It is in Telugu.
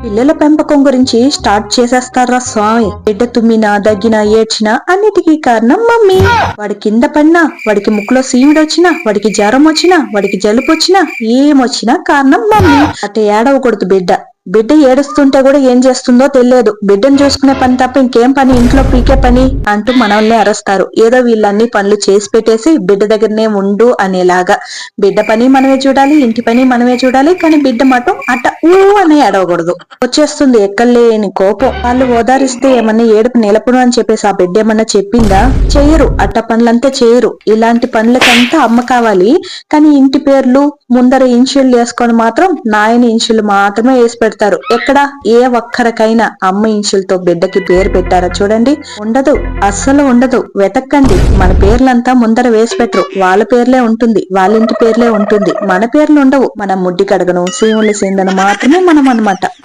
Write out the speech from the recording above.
పిల్లల పెంపకం గురించి స్టార్ట్ చేసేస్తారా స్వామి. బిడ్డ తుమ్మినా దగ్గినా ఏడ్చినా అన్నిటికీ కారణం మమ్మీ. వాడి కింద పడినా, వాడికి ముక్కులో సీవిడి వచ్చినా, వాడికి జ్వరం వచ్చినా, వాడికి జలుబు వచ్చినా, ఏమొచ్చినా కారణం మమ్మీ. అట్ట ఏడవకూడదు బిడ్డ. బిడ్డ ఏడుస్తుంటే కూడా ఏం చేస్తుందో తెలియదు. బిడ్డను చూసుకునే పని తప్ప ఇంకేం పని, ఇంట్లో పీకే పని అంటూ మనల్ని అరుస్తారు. ఏదో వీళ్ళన్ని పనులు చేసి పెట్టేసి బిడ్డ దగ్గరనే ఉండు అనేలాగా. బిడ్డ పని మనమే చూడాలి, ఇంటి పని మనమే చూడాలి, కానీ బిడ్డ మాత్రం అట్ట అని ఏడవకూడదు. వచ్చేస్తుంది ఎక్కలేని కోపం. వాళ్ళు ఓదారిస్తే ఏమన్నా ఏడుపు నిలపను అని చెప్పేసి ఆ బిడ్డ ఏమన్నా చెప్పిందా? చెయ్యరు. అట్ట పనులంతా చేయరు. ఇలాంటి పనులకంతా అమ్మ కావాలి. కానీ ఇంటి పేర్లు ముందర ఇన్షియల్ వేసుకొని మాత్రం నాయన ఇన్షియల్ మాత్రమే వేసి పెడతారు. ఎక్కడ ఏ ఒక్కరికైనా అమ్మ ఇన్షియల్ తో బిడ్డకి పేరు పెట్టారా చూడండి? ఉండదు, అస్సలు ఉండదు. వెతక్కండి. మన పేర్లంతా ముందర వేసి పెట్టరు. వాళ్ళ పేర్లే ఉంటుంది, వాళ్ళ ఇంటి పేర్లే ఉంటుంది, మన పేర్లు ఉండవు. మనం ముడ్డి కడగను, సీములు సిందను మాత్రమే మనం అన్నమాట.